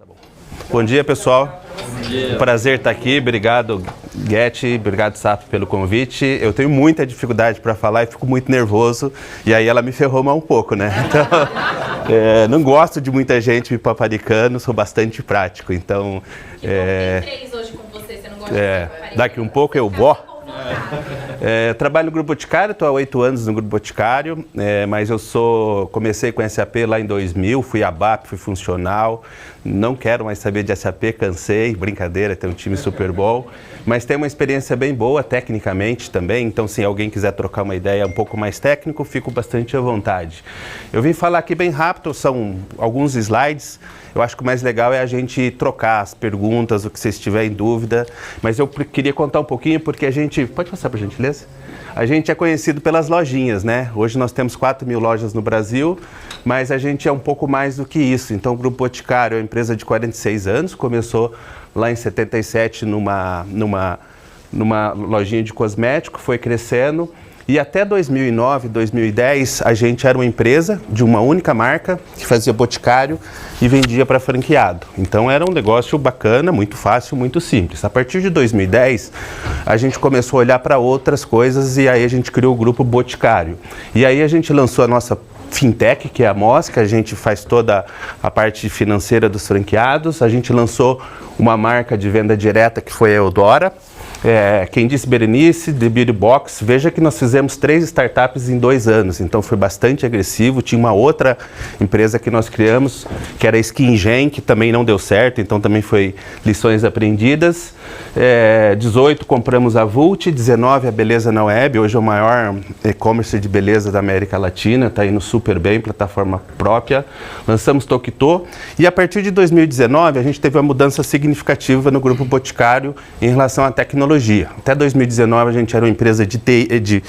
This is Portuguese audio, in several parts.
Tá bom. Bom dia, pessoal. Bom dia. Prazer estar aqui. Obrigado, Getty. Obrigado, Sato, pelo convite. Eu tenho muita dificuldade para falar e fico muito nervoso. E aí ela me ferrou mais um pouco, né? Então, não gosto de muita gente me paparicando, sou bastante prático. Então, tem três hoje com você não gosta de paparicando. Daqui um pouco eu vou. Trabalho no Grupo Boticário, estou há 8 anos no Grupo Boticário, mas comecei com SAP lá em 2000, fui ABAP, fui funcional, não quero mais saber de SAP, cansei, brincadeira, tem um time super bom, mas tem uma experiência bem boa tecnicamente também, então se alguém quiser trocar uma ideia um pouco mais técnico, fico bastante à vontade. Eu vim falar aqui bem rápido, são alguns slides. Eu acho que o mais legal é a gente trocar as perguntas, o que vocês tiverem em dúvida. Mas eu queria contar um pouquinho, porque a gente... Pode passar, por gentileza? A gente é conhecido pelas lojinhas, né? Hoje nós temos 4.000 lojas no Brasil, mas a gente é um pouco mais do que isso. Então, o Grupo Boticário é uma empresa de 46 anos, começou lá em 77 numa lojinha de cosmético, foi crescendo. E até 2009, 2010, a gente era uma empresa de uma única marca que fazia boticário e vendia para franqueado. Então era um negócio bacana, muito fácil, muito simples. A partir de 2010, a gente começou a olhar para outras coisas e aí a gente criou o Grupo Boticário. E aí a gente lançou a nossa Fintech, que é a Moss, que a gente faz toda a parte financeira dos franqueados. A gente lançou uma marca de venda direta que foi a Eudora. Quem disse Berenice, The Beauty Box, veja que nós fizemos 3 startups em 2 anos, então foi bastante agressivo. Tinha uma outra empresa que nós criamos, que era a SkinGen, que também não deu certo, então também foi lições aprendidas. 18 compramos a Vult, 19 a Beleza na Web, hoje é o maior e-commerce de beleza da América Latina, está indo super bem, plataforma própria. Lançamos Tokito e a partir de 2019 a gente teve uma mudança significativa no Grupo Boticário em relação à tecnologia. Até 2019 a gente era uma empresa de TI,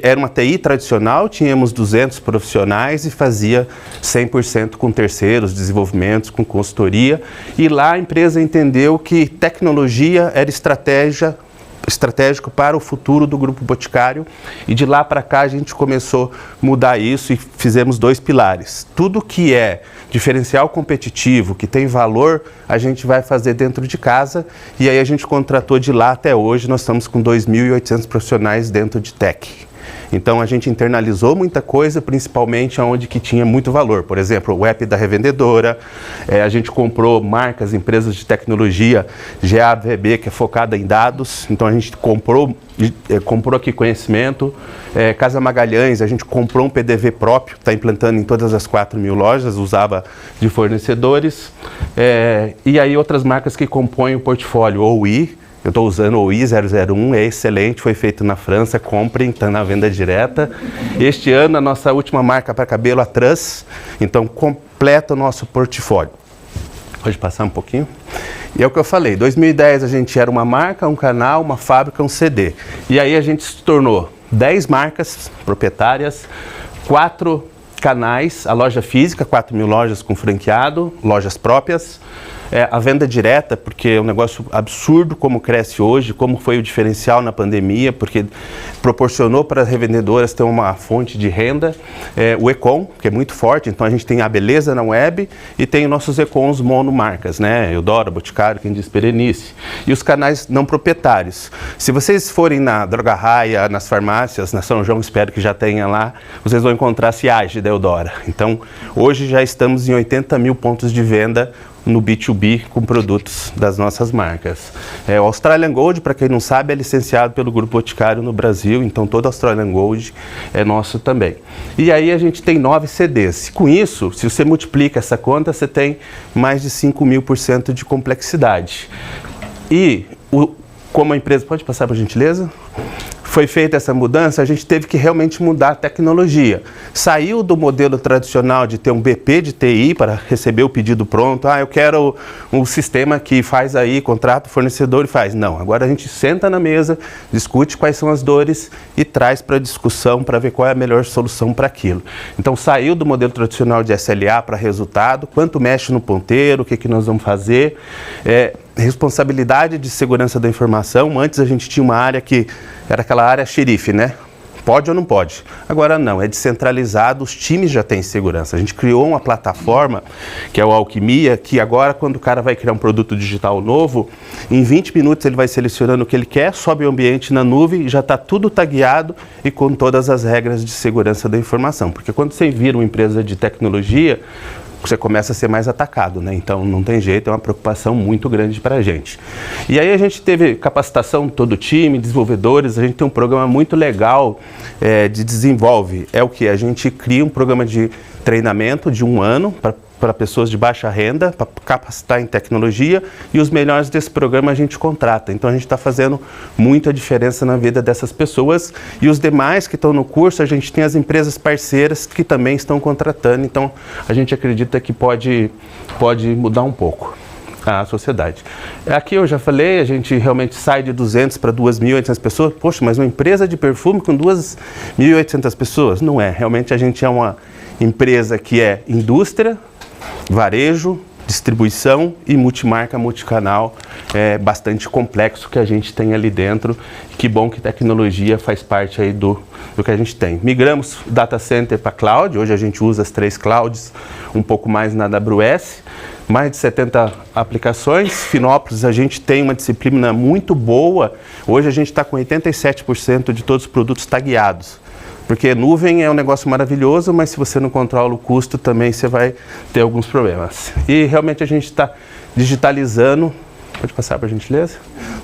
era uma TI tradicional, tínhamos 200 profissionais e fazia 100% com terceiros, desenvolvimentos, com consultoria. E lá a empresa entendeu que tecnologia era estratégico para o futuro do Grupo Boticário e de lá para cá a gente começou a mudar isso e fizemos 2 pilares. Tudo que é diferencial competitivo, que tem valor, a gente vai fazer dentro de casa e aí a gente contratou de lá até hoje, nós estamos com 2.800 profissionais dentro de tech. Então a gente internalizou muita coisa, principalmente onde que tinha muito valor. Por exemplo, o app da revendedora, a gente comprou marcas, empresas de tecnologia, GAVB, que é focada em dados. Então a gente comprou aqui conhecimento. Casa Magalhães, a gente comprou um PDV próprio, está implantando em todas as 4.000 lojas, usava de fornecedores. E aí outras marcas que compõem o portfólio, OI. Eu estou usando o OI001, é excelente, foi feito na França, comprem, está na venda direta. Este ano, a nossa última marca para cabelo, a Trans, então completa o nosso portfólio. Pode passar um pouquinho? E é o que eu falei, 2010 a gente era uma marca, um canal, uma fábrica, um CD. E aí a gente se tornou 10 marcas proprietárias, 4 canais, a loja física, 4.000 lojas com franqueado, lojas próprias. A venda direta, porque é um negócio absurdo como cresce hoje, como foi o diferencial na pandemia, porque proporcionou para as revendedoras ter uma fonte de renda. O e-com, que é muito forte, então a gente tem a Beleza na Web e tem nossos e-coms monomarcas, né? Eudora, Boticário, quem diz Berenice. E os canais não proprietários. Se vocês forem na Droga Raia, nas farmácias, na São João, espero que já tenha lá, vocês vão encontrar a Ciage da Eudora. Então, hoje já estamos em 80.000 pontos de venda no B2B com produtos das nossas marcas. O Australian Gold, para quem não sabe, é licenciado pelo Grupo Boticário no Brasil, então todo Australian Gold é nosso também. E aí a gente tem 9 CDs. Com isso, se você multiplica essa conta, você tem mais de 5.000% de complexidade. E como a empresa... Pode passar, por gentileza? Foi feita essa mudança, a gente teve que realmente mudar a tecnologia. Saiu do modelo tradicional de ter um BP de TI para receber o pedido pronto. Eu quero um sistema que faz aí, contrata o fornecedor e faz. Não, agora a gente senta na mesa, discute quais são as dores e traz para discussão para ver qual é a melhor solução para aquilo. Então saiu do modelo tradicional de SLA para resultado, quanto mexe no ponteiro, o que nós vamos fazer. Responsabilidade de segurança da informação. Antes a gente tinha uma área que era aquela área xerife, né? Pode ou não pode? Agora não, é descentralizado, os times já têm segurança. A gente criou uma plataforma, que é o Alquimia, que agora quando o cara vai criar um produto digital novo, em 20 minutos ele vai selecionando o que ele quer, sobe o ambiente na nuvem e já está tudo tagueado e com todas as regras de segurança da informação. Porque quando você vira uma empresa de tecnologia, você começa a ser mais atacado, né? Então não tem jeito, é uma preocupação muito grande para a gente. E aí a gente teve capacitação de todo o time, desenvolvedores, a gente tem um programa muito legal de desenvolve. É o que? A gente cria um programa de treinamento de 1 ano para pessoas de baixa renda, para capacitar em tecnologia, e os melhores desse programa a gente contrata. Então a gente está fazendo muita diferença na vida dessas pessoas, e os demais que estão no curso, a gente tem as empresas parceiras que também estão contratando, então a gente acredita que pode mudar um pouco a sociedade. Aqui eu já falei, a gente realmente sai de 200 para 2.800 pessoas. Poxa, mas uma empresa de perfume com 2.800 pessoas? Não é, realmente a gente é uma empresa que é indústria, varejo, distribuição e multimarca, multicanal. É bastante complexo que a gente tem ali dentro. Que bom que tecnologia faz parte aí do que a gente tem. Migramos o data center para cloud, hoje a gente usa as 3 clouds, um pouco mais na AWS, mais de 70 aplicações. Finópolis, a gente tem uma disciplina muito boa, hoje a gente está com 87% de todos os produtos tagueados. Porque nuvem é um negócio maravilhoso, mas se você não controla o custo, também você vai ter alguns problemas. E realmente a gente está digitalizando, pode passar por gentileza,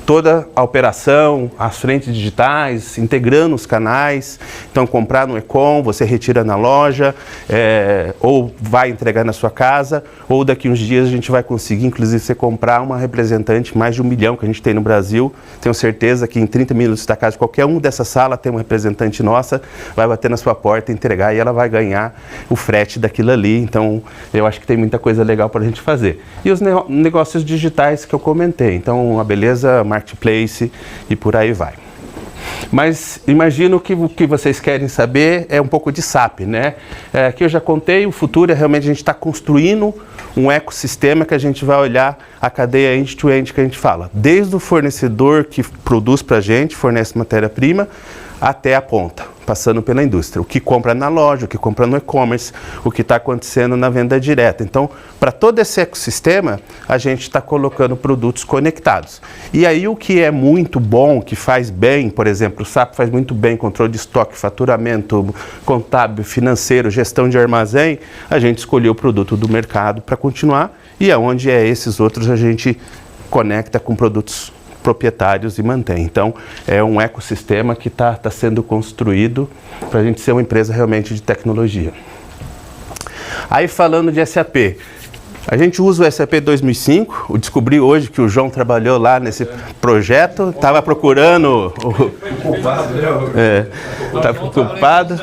toda a operação, as frentes digitais, integrando os canais. Então, comprar no e-com, você retira na loja, ou vai entregar na sua casa, ou daqui uns dias a gente vai conseguir, inclusive, você comprar uma representante, mais de 1 milhão que a gente tem no Brasil. Tenho certeza que em 30 minutos da casa, qualquer um dessa sala tem uma representante nossa, vai bater na sua porta, entregar, e ela vai ganhar o frete daquilo ali. Então, eu acho que tem muita coisa legal para a gente fazer. E os negócios digitais que eu comentei. Então, a beleza, marketplace e por aí vai. Mas imagino que o que vocês querem saber é um pouco de SAP, né? Aqui eu já contei, o futuro é realmente a gente está construindo um ecossistema que a gente vai olhar a cadeia end-to-end que a gente fala. Desde o fornecedor que produz para a gente, fornece matéria-prima, até a ponta, passando pela indústria. O que compra na loja, o que compra no e-commerce, o que está acontecendo na venda direta. Então, para todo esse ecossistema, a gente está colocando produtos conectados. E aí o que é muito bom, que faz bem, por exemplo, o SAP faz muito bem controle de estoque, faturamento, contábil, financeiro, gestão de armazém, a gente escolheu o produto do mercado para continuar, e aonde esses outros a gente conecta com produtos proprietários e mantém. Então, é um ecossistema que está sendo construído para a gente ser uma empresa realmente de tecnologia. Aí, falando de SAP, a gente usa o SAP 2005, eu descobri hoje que o João trabalhou lá nesse projeto, estava procurando... Estava ocupado.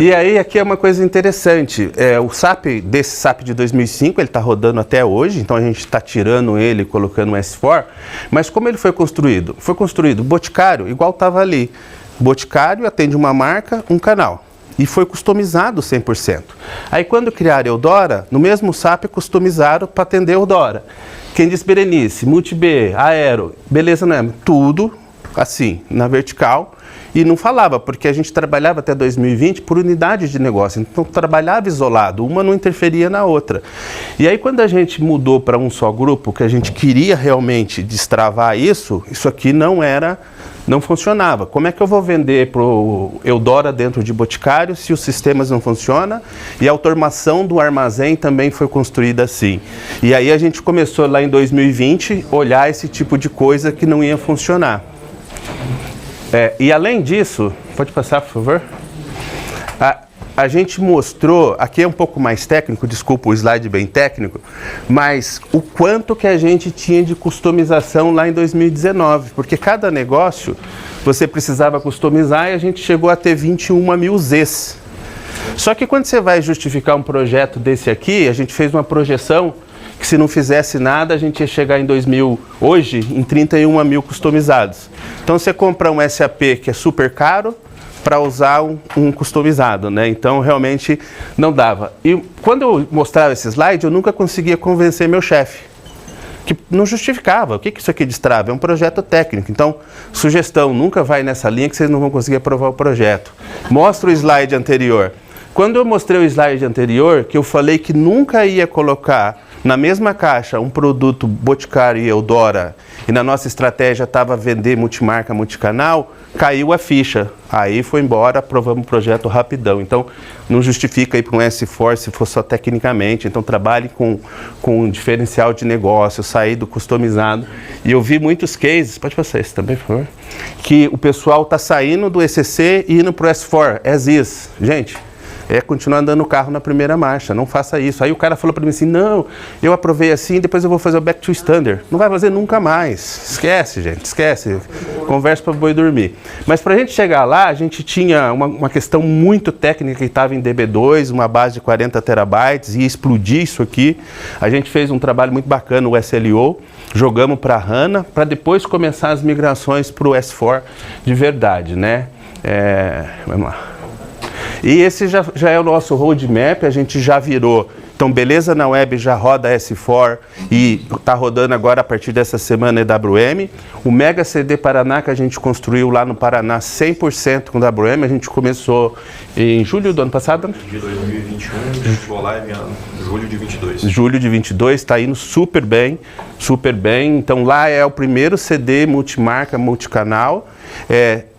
E aí, aqui é uma coisa interessante, o SAP, desse SAP de 2005, ele está rodando até hoje, então a gente está tirando ele e colocando o S4, mas como ele foi construído? Foi construído Boticário, igual estava ali. Boticário atende uma marca, um canal. E foi customizado 100%. Aí quando criaram Eudora, no mesmo SAP customizaram para atender Eudora. Quem diz Berenice, Multib, Aero, beleza, não é? Tudo assim, na vertical. E não falava, porque a gente trabalhava até 2020 por unidades de negócio. Então trabalhava isolado, uma não interferia na outra. E aí quando a gente mudou para um só grupo, que a gente queria realmente destravar isso aqui não funcionava. Como é que eu vou vender para o Eudora dentro de Boticário se os sistemas não funcionam? E a automação do armazém também foi construída assim. E aí a gente começou lá em 2020 olhar esse tipo de coisa que não ia funcionar. E além disso, pode passar, por favor? A gente mostrou, aqui é um pouco mais técnico, desculpa o slide bem técnico, mas o quanto que a gente tinha de customização lá em 2019, porque cada negócio você precisava customizar e a gente chegou a ter 21 mil Zs. Só que quando você vai justificar um projeto desse aqui, a gente fez uma projeção que se não fizesse nada, a gente ia chegar em 2000, hoje, em 31 mil customizados. Então você compra um SAP que é super caro, para usar um customizado, né? Então, realmente, não dava. E quando eu mostrava esse slide, eu nunca conseguia convencer meu chefe, que não justificava. O que isso aqui destrava? É um projeto técnico. Então, sugestão, nunca vai nessa linha que vocês não vão conseguir aprovar o projeto. Mostra o slide anterior. Quando eu mostrei o slide anterior, que eu falei que nunca ia colocar na mesma caixa um produto Boticário e Eudora, e na nossa estratégia estava vender multimarca, multicanal, caiu a ficha. Aí foi embora, aprovamos o projeto rapidão. Então, não justifica ir para um S4 se for só tecnicamente. Então, trabalhe com um diferencial de negócio, sair do customizado. E eu vi muitos cases, pode passar esse também, por favor, que o pessoal está saindo do ECC e indo para o S4, as is. Gente, é continuar andando no carro na primeira marcha, não faça isso. Aí o cara falou para mim assim, não, eu aprovei assim, depois eu vou fazer o back to standard. Não vai fazer nunca mais. Esquece, gente, esquece. Conversa para boi dormir. Mas para a gente chegar lá, a gente tinha uma questão muito técnica que estava em DB2, uma base de 40 terabytes, ia explodir isso aqui. A gente fez um trabalho muito bacana, o SLO, jogamos para a HANA, para depois começar as migrações para o S4 de verdade, né? Vamos lá. E esse já é o nosso roadmap, a gente já virou. Então, Beleza na Web já roda S4 e está rodando agora a partir dessa semana EWM. O Mega CD Paraná que a gente construiu lá no Paraná 100% com WM, a gente começou em julho do ano passado? De 2021, a gente foi live em julho de 22. Julho de 22, está indo super bem, super bem. Então, lá é o primeiro CD multimarca, multicanal.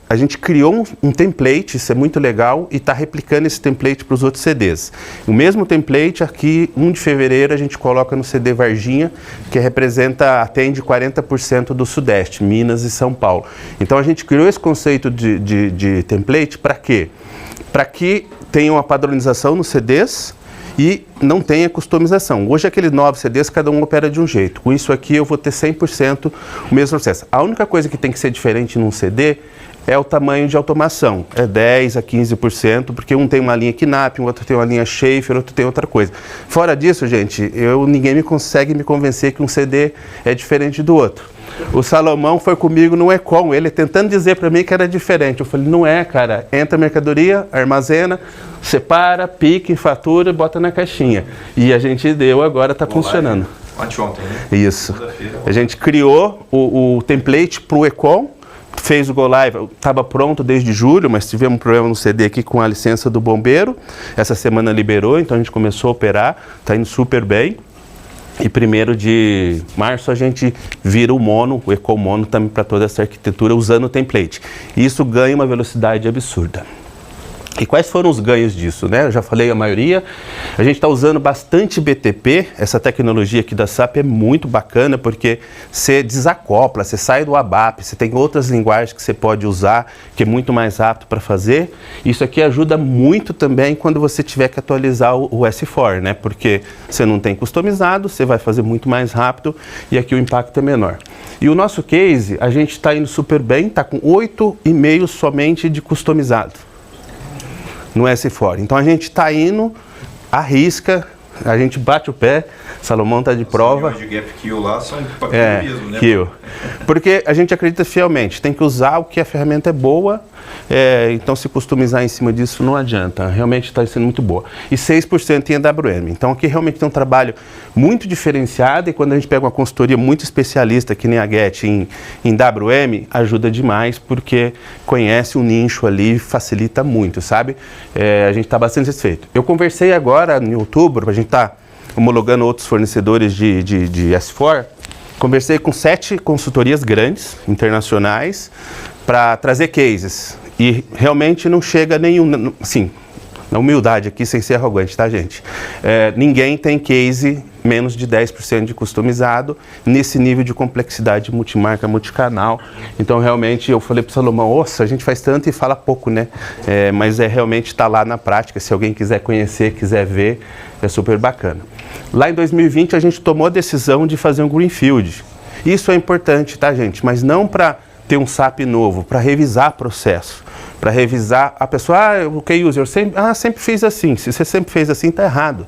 A gente criou um template, isso é muito legal, e está replicando esse template para os outros CDs. O mesmo template aqui, 1 de fevereiro, a gente coloca no CD Varginha, que atende 40% do Sudeste, Minas e São Paulo. Então a gente criou esse conceito de template para quê? Para que tenha uma padronização nos CDs e não tenha customização. Hoje aqueles 9 CDs, cada um opera de um jeito. Com isso aqui eu vou ter 100% o mesmo processo. A única coisa que tem que ser diferente num CD é o tamanho de automação, é 10% a 15%, porque um tem uma linha KNAP, o outro tem uma linha Schaefer, o outro tem outra coisa. Fora disso, gente, ninguém consegue me convencer que um CD é diferente do outro. O Salomão foi comigo no Econ, ele tentando dizer para mim que era diferente. Eu falei, não é, cara, entra a mercadoria, armazena, separa, pique, fatura, bota na caixinha. E a gente deu, agora está funcionando. Ontem, né? Isso. A gente criou o template para o Econ, fez o Go Live, estava pronto desde julho, mas tivemos um problema no CD aqui com a licença do bombeiro. Essa semana liberou, então a gente começou a operar, está indo super bem. E 1º de março a gente vira o Econ Mono também para toda essa arquitetura usando o template. E isso ganha uma velocidade absurda. E quais foram os ganhos disso, né? Eu já falei a maioria. A gente está usando bastante BTP. Essa tecnologia aqui da SAP é muito bacana porque você desacopla, você sai do ABAP, você tem outras linguagens que você pode usar, que é muito mais apto para fazer. Isso aqui ajuda muito também quando você tiver que atualizar o S4, né? Porque você não tem customizado, você vai fazer muito mais rápido e aqui o impacto é menor. E o nosso case, a gente está indo super bem, está com 8,5 somente de customizado no S4. Então a gente está indo, arrisca, a gente bate o pé, Salomão está de prova. Os de gap kill lá são para mesmo, né? Kill. Porque a gente acredita fielmente, tem que usar o que a ferramenta é boa, então se customizar em cima disso não adianta, realmente está sendo muito boa. E 6% em EWM, então aqui realmente tem um trabalho muito diferenciado e quando a gente pega uma consultoria muito especialista, que nem a Get em WM, ajuda demais porque conhece o nicho ali, facilita muito, sabe? A gente está bastante satisfeito. Eu conversei agora em outubro, a gente está homologando outros fornecedores de S4, conversei com 7 consultorias grandes, internacionais, para trazer cases. E realmente não chega nenhum, assim, na humildade aqui, sem ser arrogante, tá, gente? Ninguém tem case menos de 10% de customizado nesse nível de complexidade multimarca, multicanal. Então, realmente, eu falei para o Salomão, nossa, a gente faz tanto e fala pouco, né? Mas realmente está lá na prática, se alguém quiser conhecer, quiser ver, é super bacana. Lá em 2020, a gente tomou a decisão de fazer um Greenfield. Isso é importante, tá, gente? Mas não para ter um SAP novo, para revisar processo, para revisar a pessoa, o key user, sempre fiz assim. Se você sempre fez assim, está errado.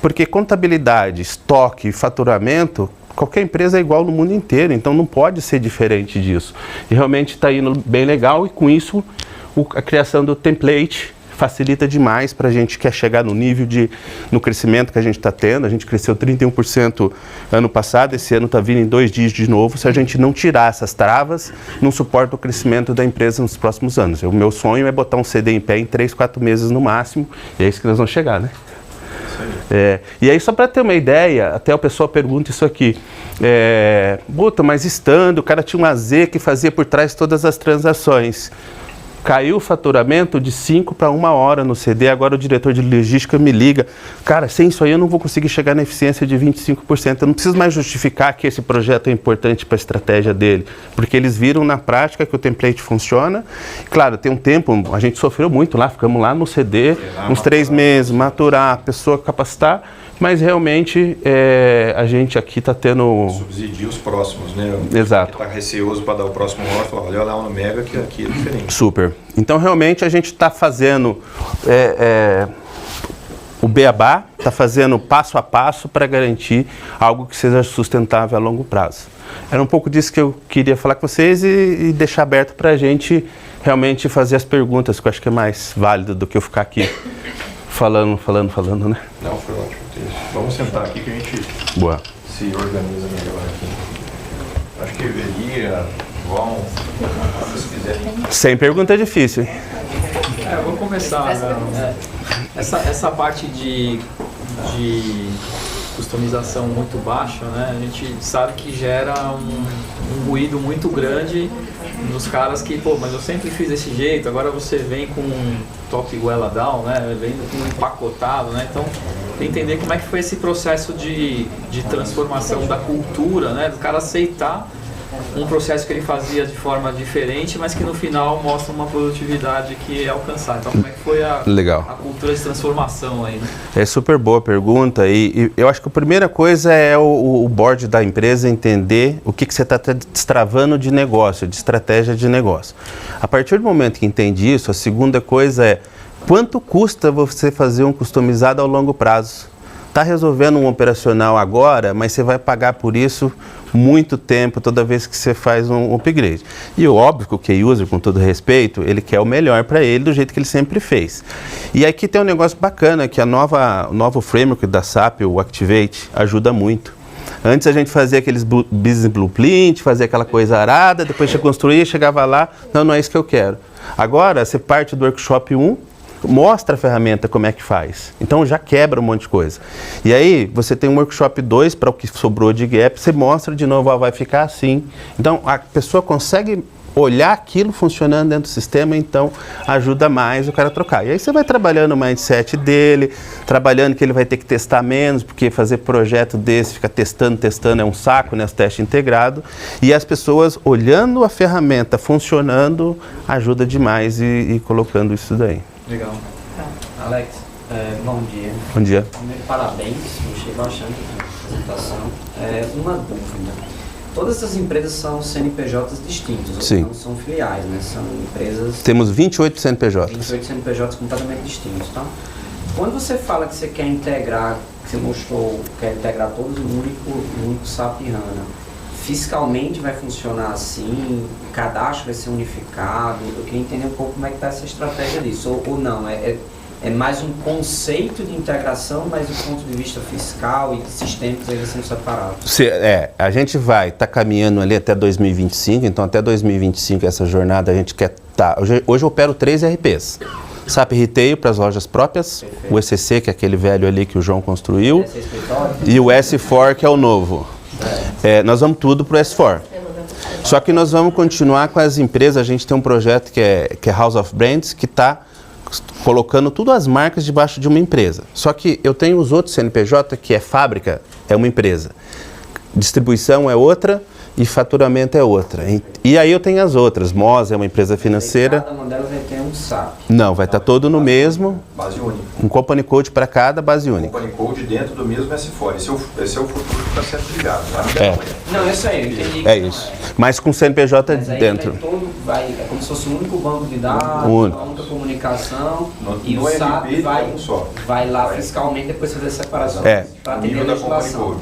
Porque contabilidade, estoque e faturamento, qualquer empresa é igual no mundo inteiro, então não pode ser diferente disso. E realmente está indo bem legal e com isso a criação do template facilita demais para a gente que quer chegar no nível no crescimento que a gente está tendo. A gente cresceu 31% ano passado, esse ano está vindo em 2 dígitos de novo. Se a gente não tirar essas travas, não suporta o crescimento da empresa nos próximos anos. O meu sonho é botar um CD em pé em 3, 4 meses no máximo, e é isso que nós vamos chegar, né? E aí, só para ter uma ideia, até o pessoal pergunta isso aqui, Buta, mas estando, o cara tinha um AZ que fazia por trás todas as transações. Caiu o faturamento de 5 para 1 hora no CD, agora o diretor de logística me liga, cara, sem isso aí eu não vou conseguir chegar na eficiência de 25%, eu não preciso mais justificar que esse projeto é importante para a estratégia dele, porque eles viram na prática que o template funciona. Claro, tem um tempo, a gente sofreu muito lá, ficamos lá no CD, uns 3 meses, maturar, a pessoa capacitar, mas realmente a gente aqui está tendo... Subsidia os próximos, né? Exato. Está receoso para dar o próximo lote, fala, olha lá no Mega que aqui é diferente. Super. Então, realmente, a gente está fazendo o beabá, está fazendo passo a passo para garantir algo que seja sustentável a longo prazo. Era um pouco disso que eu queria falar com vocês e deixar aberto para a gente realmente fazer as perguntas, que eu acho que é mais válido do que eu ficar aqui falando, né? Não, foi ótimo. Vamos sentar aqui que a gente se organiza melhor aqui. Acho que Veria, João, se quiserem. Sem pergunta difícil, hein? Eu vou começar. Essa parte de customização muito baixa, né? A gente sabe que gera um ruído muito grande nos caras que, pô, mas eu sempre fiz desse jeito, agora você vem com um top goela down, né? Vem com um empacotado, né? Então, entender como é que foi esse processo de transformação da cultura, né? Do cara aceitar um processo que ele fazia de forma diferente, mas que no final mostra uma produtividade que é alcançar. Então, como é que foi a cultura de transformação aí, né? É super boa a pergunta e eu acho que a primeira coisa é o board da empresa entender o que você está destravando de negócio, de estratégia de negócio. A partir do momento que entende isso, a segunda coisa é quanto custa você fazer um customizado ao longo prazo. Está resolvendo um operacional agora, mas você vai pagar por isso muito tempo toda vez que você faz um upgrade. E óbvio que o key user, com todo respeito, ele quer o melhor para ele do jeito que ele sempre fez. E aqui tem um negócio bacana, que o novo framework da SAP, o Activate, ajuda muito. Antes a gente fazia aqueles business blueprint, fazia aquela coisa arada, depois você construía, chegava lá, não é isso que eu quero. Agora, você parte do workshop 1, mostra a ferramenta como é que faz. Então já quebra um monte de coisa. E aí você tem um workshop 2 para o que sobrou de gap, você mostra de novo, vai ficar assim. Então a pessoa consegue olhar aquilo funcionando dentro do sistema, então ajuda mais o cara a trocar. E aí você vai trabalhando o mindset dele, trabalhando que ele vai ter que testar menos, porque fazer projeto desse, ficar testando é um saco, né, teste integrado. E as pessoas olhando a ferramenta funcionando, ajuda demais e colocando isso daí. Legal. Alex, bom dia. Bom dia. Primeiro, parabéns, gostei bastante da apresentação. Uma dúvida. Todas essas empresas são CNPJs distintos, Sim. Não são filiais, né? São empresas... Temos 28 CNPJs. 28 CNPJs completamente distintos, tá? Quando você fala que você quer integrar, que você mostrou, quer integrar todos no único SAP HANA, fiscalmente vai funcionar assim? O cadastro vai ser unificado? Eu queria entender um pouco como é que está essa estratégia disso. Ou não, é mais um conceito de integração, mas do ponto de vista fiscal e de sistemas eles são separados. A gente vai estar caminhando ali até 2025, então até 2025 essa jornada a gente quer estar... Hoje eu opero 3 RPs. SAP Retail para as lojas próprias, perfeito. O ECC, que é aquele velho ali que o João construiu, e o S4, que é o novo. Nós vamos tudo para o S4. Só que nós vamos continuar com as empresas, a gente tem um projeto que é House of Brands, que está colocando tudo as marcas debaixo de uma empresa. Só que eu tenho os outros CNPJ, que é fábrica, é uma empresa. Distribuição é outra e faturamento é outra. E aí eu tenho as outras. MOS é uma empresa financeira. Cada uma delas vai ter um SAP. Não, vai estar todo no mesmo. Base única. Um company code para cada, base única. Company code dentro do mesmo S4. Esse é o futuro que está sendo ligado. Não, isso aí, eu entendi. É isso. Mas com CNPJ dentro. É como se fosse um único banco de dados, a única comunicação. E o SAP vai lá fiscalmente depois fazer a separação. Para atender a legislação.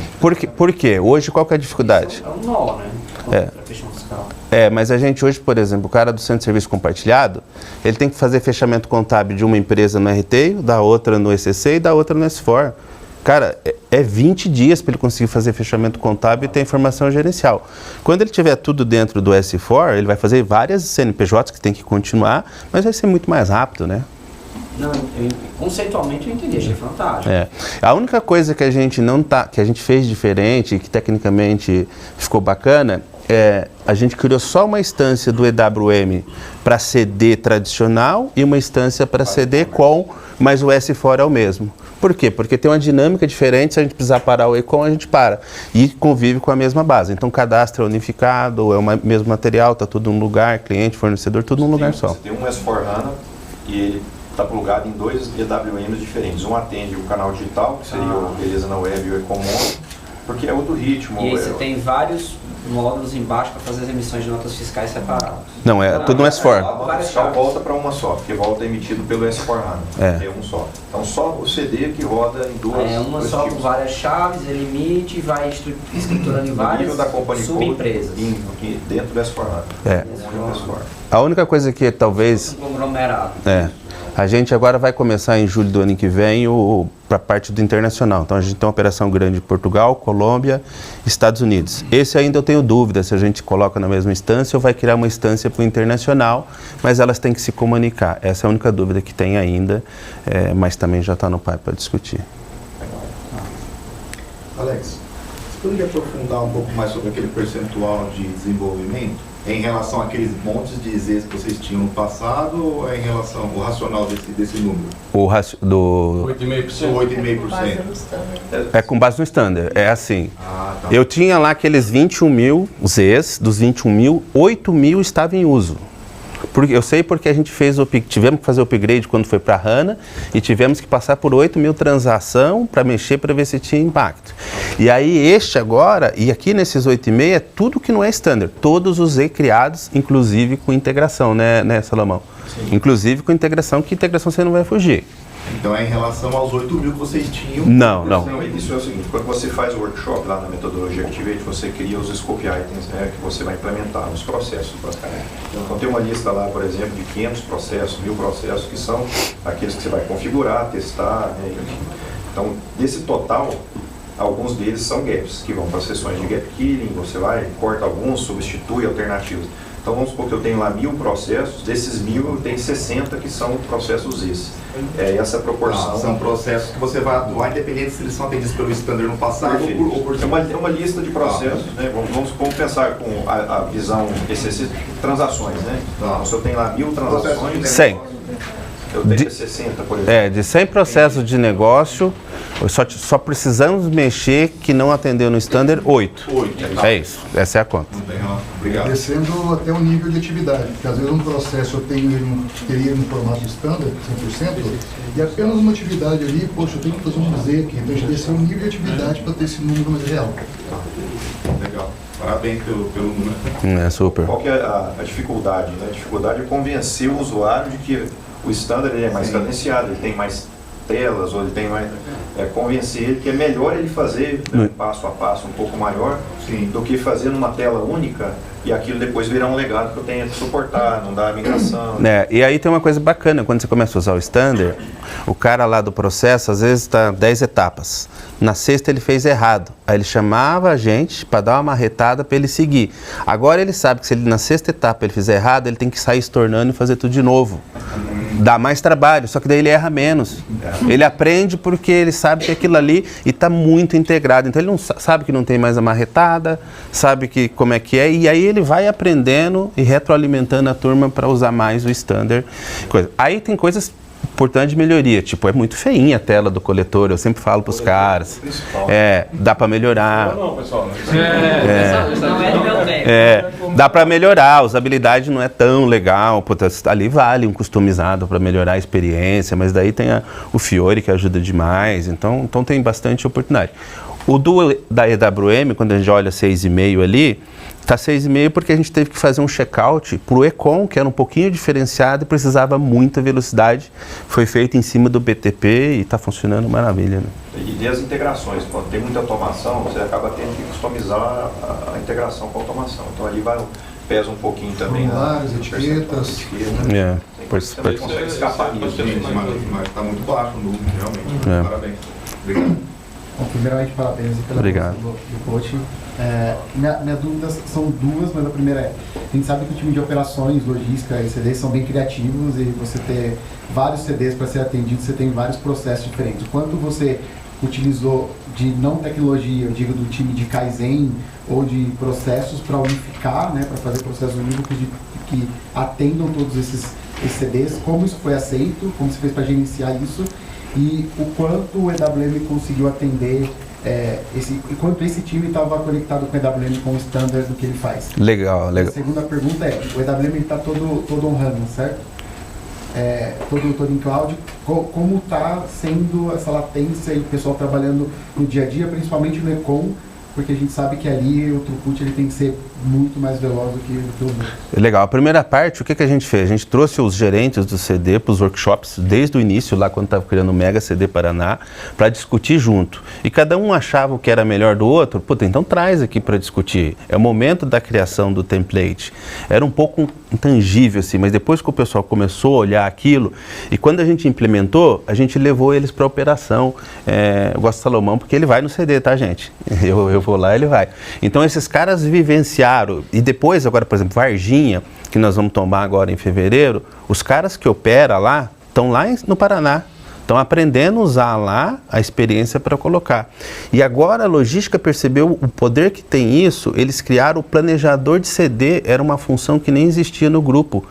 Por quê? Hoje qual que é a dificuldade? É um nó, né? Para a questão fiscal. Mas a gente hoje, por exemplo, o cara do centro de serviço compartilhado, ele tem que fazer fechamento contábil de uma empresa no RTeio, da outra no ECC e da outra no S4. Cara, é 20 dias para ele conseguir fazer fechamento contábil e ter informação gerencial. Quando ele tiver tudo dentro do S4, ele vai fazer várias CNPJs que tem que continuar, mas vai ser muito mais rápido, né? Não, conceitualmente eu entendi, achei fantástico. A única coisa que a gente que a gente fez diferente e que tecnicamente ficou bacana a gente criou só uma instância do EWM para CD tradicional e uma instância para CD com, mas o S4 é o mesmo. Por quê? Porque tem uma dinâmica diferente, se a gente precisar parar o ECOM, a gente para. E convive com a mesma base. Então, cadastro é unificado, é o mesmo material, está tudo num lugar, cliente, fornecedor, tudo num lugar só. Você tem um S4HANA e ele está plugado em 2 EWMs diferentes. Um atende o canal digital, que seria o Beleza na Web e o ECOM, porque é outro ritmo. E aí você tem vários módulos embaixo para fazer as emissões de notas fiscais separadas. Não, tudo no S4. A nota fiscal volta para uma só, porque volta emitido pelo S4HANA, é um só. Então só o CD que roda em duas. É uma só com várias chaves, ele emite e vai escriturando em várias subempresas. Dentro do S4HANA. A única coisa que talvez... Conglomerado. A gente agora vai começar em julho do ano que vem para a parte do internacional. Então a gente tem uma operação grande em Portugal, Colômbia, Estados Unidos. Esse ainda eu tenho dúvida se a gente coloca na mesma instância ou vai criar uma instância para o internacional, mas elas têm que se comunicar. Essa é a única dúvida que tem ainda, mas também já está no pai para discutir. Alex, você poderia aprofundar um pouco mais sobre aquele percentual de desenvolvimento? Em relação àqueles montes de Zs que vocês tinham no passado ou é em relação ao racional desse número? O 8,5%? 8,5%. É com base no standard, é assim. Tá. Eu tinha lá aqueles 21 mil Zs, dos 21 mil, 8 mil estavam em uso. Eu sei porque a gente tivemos que fazer o upgrade quando foi para a HANA e tivemos que passar por 8 mil transações para mexer para ver se tinha impacto. E aí este agora, e aqui nesses 8,5 é tudo que não é standard, todos os Z criados, inclusive com integração, né Salomão? Sim. Inclusive com integração, que integração você não vai fugir. Então é em relação aos 8 mil que vocês tinham? Não. Isso é o seguinte, quando você faz o workshop lá na metodologia Activate, você cria os scope items, né, que você vai implementar nos processos, basicamente. Então tem uma lista lá, por exemplo, de 500 processos, 1000 processos, que são aqueles que você vai configurar, testar, né, enfim. Então, desse total, alguns deles são gaps, que vão para sessões de gap killing, você vai, corta alguns, substitui alternativas. Então vamos supor que eu tenho lá 1000 processos, desses 1000 eu tenho 60 que são processos esses. Essa proporção. São processos que você vai atuar independente se eles são atendidos pelo standard no passado ou por... É uma lista de processos, né? Vamos pensar com a visão transações, né? Então, se eu tenho lá 1000 transações... 100. Eu tenho 60, por exemplo. De 100 processos de negócio, só precisamos mexer que não atendeu no standard 8. É isso, essa é a conta. Obrigado. Descendo até o nível de atividade, porque às vezes um processo eu teria no formato standard, 100%, e apenas uma atividade ali, poxa, eu tenho que fazer um Z aqui, então a gente desceu o nível de atividade para ter esse número mais real. Legal. Parabéns pelo número. É super. Qual que é a dificuldade? A dificuldade é convencer o usuário de que o standard ele é mais cadenciado, ele tem mais telas, ou ele tem mais... convencer ele que é melhor ele fazer passo a passo um pouco maior do que fazer numa tela única e aquilo depois virar um legado que eu tenha que suportar, não dar a migração. E aí tem uma coisa bacana, quando você começa a usar o standard, o cara lá do processo, às vezes está 10 etapas. Na sexta ele fez errado. Aí ele chamava a gente para dar uma marretada para ele seguir. Agora ele sabe que se ele na sexta etapa ele fizer errado, ele tem que sair estornando e fazer tudo de novo. Dá mais trabalho, só que daí ele erra menos. Ele aprende porque ele sabe que aquilo ali está muito integrado. Então ele não sabe que não tem mais a marretada, sabe que como é que é, e aí ele vai aprendendo e retroalimentando a turma para usar mais o standard. Aí tem coisas importantes de melhoria, tipo, é muito feinha a tela do coletor, eu sempre falo para os caras. Dá para melhorar. Não, pessoal. Não é do meu tempo. Dá para melhorar, a usabilidade não é tão legal, ali vale um customizado para melhorar a experiência, mas daí tem o Fiori que ajuda demais, então tem bastante oportunidade. O da EWM, quando a gente olha 6,5 ali, está 6,5 porque a gente teve que fazer um checkout para o Econ, que era um pouquinho diferenciado e precisava muita velocidade. Foi feito em cima do BTP e está funcionando maravilha. Né? E as integrações, quando tem muita automação, você acaba tendo que customizar a integração com a automação. Então ali vai pesa um pouquinho também. Formulários, etiquetas. Você também consegue escapar nisso. Mas está muito baixo o número, realmente. Parabéns. Obrigado. Bom, primeiramente, parabéns pela Obrigado. do coaching. Minha dúvida são duas, mas a primeira é, a gente sabe que o time de operações, logística e CDs são bem criativos e você ter vários CDs para ser atendido, você tem vários processos diferentes. O quanto você utilizou de não tecnologia, eu digo do time de Kaizen ou de processos para unificar, né, para fazer processos únicos que atendam todos esses CDs, como isso foi aceito, como você fez para gerenciar isso e o quanto o EWM conseguiu atender enquanto esse time estava conectado com o EWM com o standard do que ele faz. Legal. A segunda pergunta é, o EWM está todo on-HANA, certo? Todo em cloud. Como está sendo essa latência e o pessoal trabalhando no dia a dia, principalmente no Econ, porque a gente sabe que ali o throughput ele tem que ser muito mais veloz do que os outros. Legal. A primeira parte, o que a gente fez? A gente trouxe os gerentes do CD para os workshops desde o início, lá quando estava criando o Mega CD Paraná, para discutir junto. E cada um achava o que era melhor do outro. Puta, então traz aqui para discutir. É o momento da criação do template. Era um pouco intangível, assim, mas depois que o pessoal começou a olhar aquilo, e quando a gente implementou, a gente levou eles para a operação. Eu gosto do Salomão porque ele vai no CD, tá, gente? Eu vou lá, ele vai. Então esses caras vivenciaram. E depois, agora, por exemplo, Varginha, que nós vamos tomar agora em fevereiro, os caras que operam lá, estão lá no Paraná. Estão aprendendo a usar lá a experiência para colocar. E agora a logística percebeu o poder que tem isso, eles criaram o planejador de CD, era uma função que nem existia no grupo.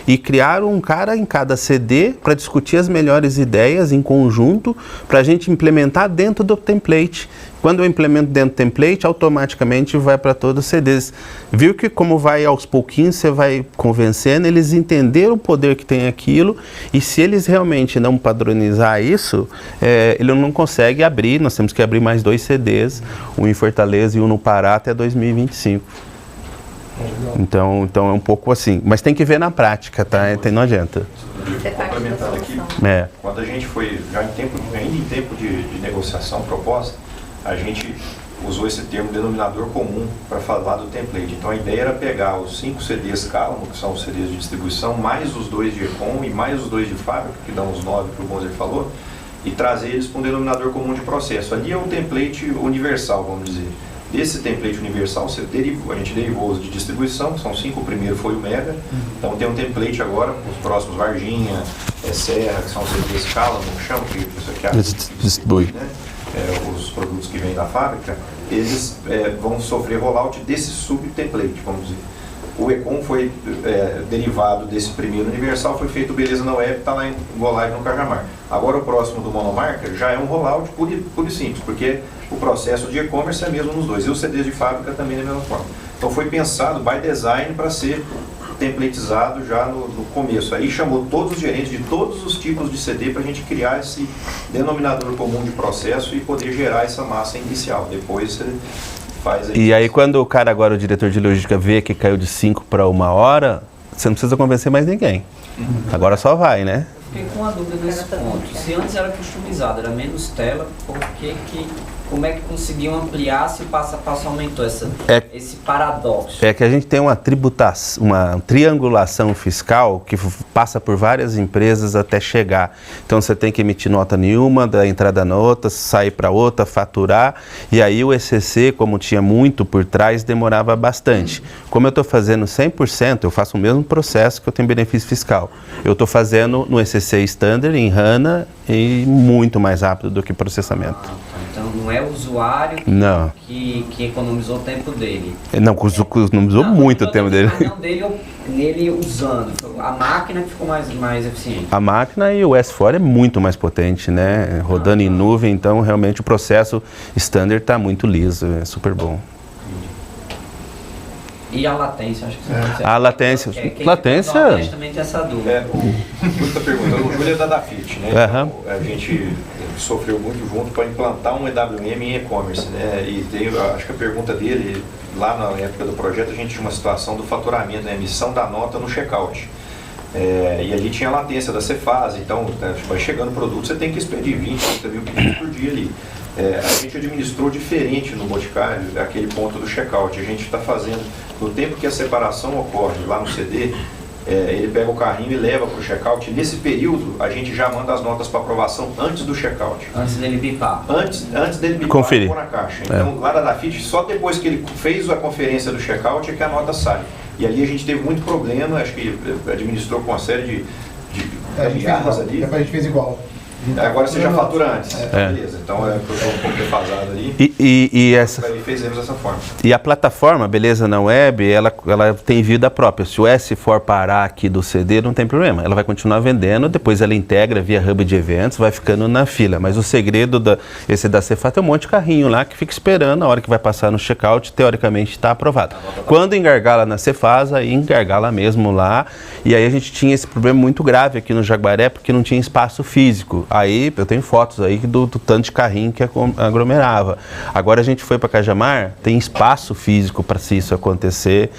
E criaram um cara em cada CD para discutir as melhores ideias em conjunto, para a gente implementar dentro do template. Quando eu implemento dentro do template, automaticamente vai para todos os CDs. Viu que como vai aos pouquinhos, você vai convencendo, eles entenderam o poder que tem aquilo, e se eles realmente não padronizar isso, ele não consegue abrir, nós temos que abrir mais 2 CDs, um em Fortaleza e um no Pará até 2025. Então é um pouco assim, mas tem que ver na prática, tá? Não adianta. Complementando aqui, quando a gente foi, ainda em tempo de negociação, proposta, a gente usou esse termo denominador comum para falar do template. Então a ideia era pegar os 5 CDs Calamo, que são os CDs de distribuição, mais os 2 de Econ e mais os 2 de fábrica, que dão os 9 que o Moser falou, e trazer eles para um denominador comum de processo. Ali é um template universal, vamos dizer. Desse template universal, a gente derivou os de distribuição, que são 5, o primeiro foi o Mega. Então tem um template agora, os próximos Varginha, Serra, que são os CDs Calamo, que chama, que isso aqui distribui, né? Os produtos que vêm da fábrica, eles vão sofrer rollout desse sub-template, vamos dizer. O Econ foi derivado desse primeiro universal, foi feito beleza na web, está lá em Go Live no Cajamar. Agora o próximo do monomarca já é um rollout puro e simples, porque o processo de e-commerce é mesmo nos dois, e os CDs de fábrica também da mesma forma. Então foi pensado by design para ser templatizado já no começo. Aí chamou todos os gerentes de todos os tipos de CD para a gente criar esse denominador comum de processo e poder gerar essa massa inicial. Depois você faz aí. E aí quando o cara agora, o diretor de logística, vê que caiu de 5 para 1 hora, você não precisa convencer mais ninguém. Agora só vai, né? Fiquei com uma dúvida nesse ponto. Se antes era customizado, era menos tela, como é que conseguiam ampliar se o passo a passo aumentou esse paradoxo? É que a gente tem uma tributação, uma triangulação fiscal que passa por várias empresas até chegar. Então você tem que emitir nota nenhuma, da entrada na outra, sair para outra, faturar. E aí o ECC, como tinha muito por trás, demorava bastante. Como eu estou fazendo 100%, eu faço o mesmo processo que eu tenho benefício fiscal. Eu estou fazendo no ECC Standard, em HANA, e muito mais rápido do que processamento. Então não é o usuário que economizou o tempo dele. Não, economizou muito o tempo dele. Não dele usando. A máquina que ficou mais eficiente. A máquina e o S4 é muito mais potente, né? Rodando em nuvem, então realmente o processo standard está muito liso, é super bom. E a latência, acho que você pode dizer. A latência. Latência também tem essa dúvida. Muita pergunta. O Júlio é da Dafit, né? Então, a gente sofreu muito junto para implantar um EWM em e-commerce, né? E acho que a pergunta dele, lá na época do projeto, a gente tinha uma situação do faturamento, a emissão da nota no checkout. E ali tinha a latência da Cefaz, então vai chegando o produto, você tem que expedir 20, 30 mil pedidos por dia ali. A gente administrou diferente no Boticário aquele ponto do checkout. A gente está fazendo, no tempo que a separação ocorre lá no CD, ele pega o carrinho e leva para o checkout. Nesse período, a gente já manda as notas para aprovação antes do checkout. Antes dele bipar. Antes dele bipar, conferir, pôr na caixa. Então, lá da Dafit, só depois que ele fez a conferência do checkout é que a nota sai. E ali a gente teve muito problema, acho que administrou com uma série de gambiarras ali. Depois a gente fez igual. Agora você já fatura antes. Beleza, então eu estou um pouco defasado ali. E essa... Aí fizemos dessa forma. E a plataforma, beleza, na web, ela tem vida própria. Se o S for parar aqui do CD, não tem problema. Ela vai continuar vendendo, depois ela integra via hub de eventos, vai ficando na fila. Mas o segredo esse da Cefaz tem um monte de carrinho lá que fica esperando a hora que vai passar no checkout, teoricamente está aprovado. Quando engargala na Cefaz, aí engargala mesmo lá. E aí a gente tinha esse problema muito grave aqui no Jaguaré, porque não tinha espaço físico. Aí eu tenho fotos aí do tanto de carrinho que aglomerava. Agora a gente foi para Cajamar, tem espaço físico para se isso acontecer,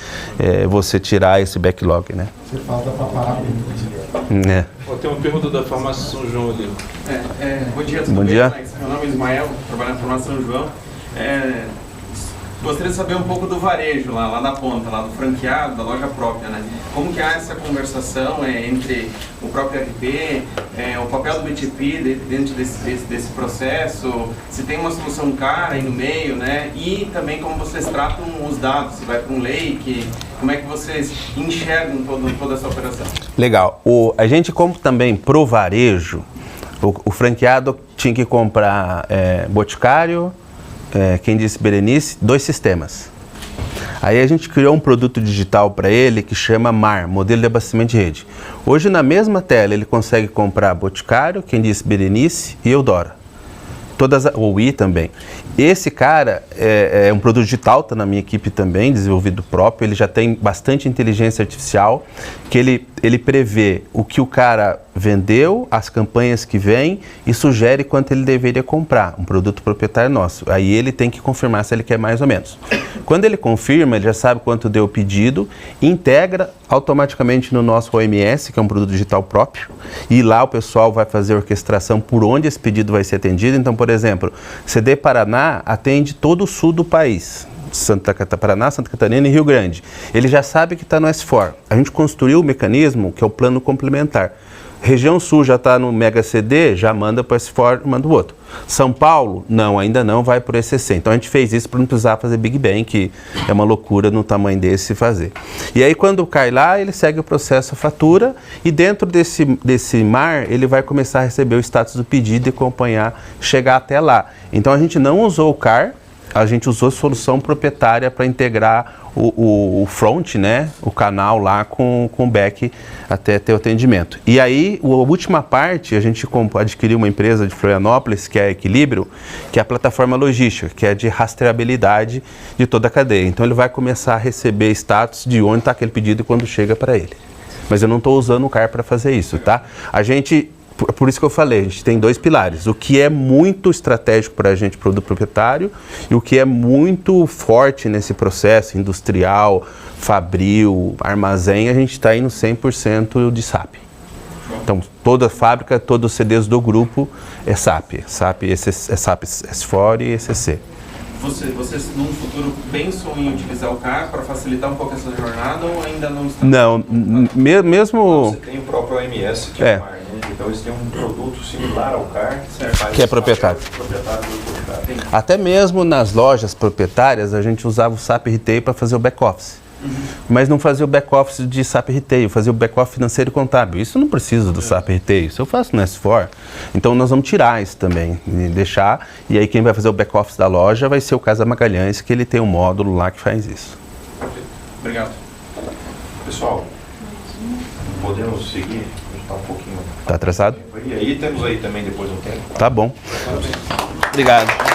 você tirar esse backlog, né? Você falta para parar mesmo. Tem uma pergunta da Farmácia São João ali. Bom dia, tudo bem? Dia. Meu nome é Ismael, trabalho na Farmácia São João. Gostaria de saber um pouco do varejo lá na ponta, lá do franqueado, da loja própria, né? Como que há essa conversação entre o próprio RP, o papel do BTP dentro desse processo, se tem uma solução cara aí no meio, né? E também como vocês tratam os dados, se vai para um lake, como é que vocês enxergam toda essa operação? Legal. A gente compra também pro varejo, o franqueado tinha que comprar Boticário, quem disse Berenice, 2 sistemas. Aí a gente criou um produto digital para ele que chama MAR, Modelo de Abastecimento de Rede. Hoje na mesma tela ele consegue comprar Boticário, quem disse Berenice e Eudora. O I também. Esse cara é um produto digital, está na minha equipe também, desenvolvido próprio, ele já tem bastante inteligência artificial, que ele prevê o que o cara vendeu, as campanhas que vem e sugere quanto ele deveria comprar, um produto proprietário nosso. Aí ele tem que confirmar se ele quer mais ou menos. Quando ele confirma, ele já sabe quanto deu o pedido, integra automaticamente no nosso OMS, que é um produto digital próprio, e lá o pessoal vai fazer a orquestração por onde esse pedido vai ser atendido. Então, por exemplo, CD Paraná atende todo o sul do país. Paraná, Santa Catarina e Rio Grande. Ele já sabe que está no S4. A gente construiu o mecanismo que é o plano complementar. Região Sul já está no Mega CD, já manda para o S4, manda o outro. São Paulo, não, ainda não, vai para o ECC. Então a gente fez isso para não precisar fazer Big Bang, que é uma loucura no tamanho desse fazer. E aí quando cai lá, ele segue o processo, a fatura, e dentro desse mar, ele vai começar a receber o status do pedido e acompanhar, chegar até lá. Então a gente não usou o CAR, a gente usou solução proprietária para integrar o front, né, o canal lá com o back até ter o atendimento. E aí, a última parte, a gente adquiriu uma empresa de Florianópolis, que é a Equilíbrio, que é a plataforma logística, que é de rastreabilidade de toda a cadeia. Então ele vai começar a receber status de onde está aquele pedido e quando chega para ele. Mas eu não estou usando o CAR para fazer isso, tá? Por isso que eu falei, a gente tem 2 pilares. O que é muito estratégico para a gente, produto proprietário, e o que é muito forte nesse processo industrial, fabril, armazém, a gente está indo 100% de SAP. Então, toda a fábrica, todos os CDs do grupo é SAP. SAP S4 e ECC. Vocês, num futuro, pensam em utilizar o CAR para facilitar um pouco essa jornada ou ainda não estão? Não, mesmo... Você tem o próprio OMS, que é o CAR, né? Então eles têm um produto similar ao CAR, que é proprietário. Até mesmo nas lojas proprietárias, a gente usava o SAP Retail para fazer o back-office. Mas não fazia o back-office de SAP Retail, fazia o back-office financeiro e contábil. Isso não precisa do SAP Retail, isso eu faço no S4. Então nós vamos tirar isso também, deixar, e aí quem vai fazer o back-office da loja vai ser o Casa Magalhães, que ele tem um módulo lá que faz isso. Obrigado. Pessoal, podemos seguir? A gente está um pouquinho... Está atrasado? E aí temos aí também depois um tempo. Tá bom. Obrigado.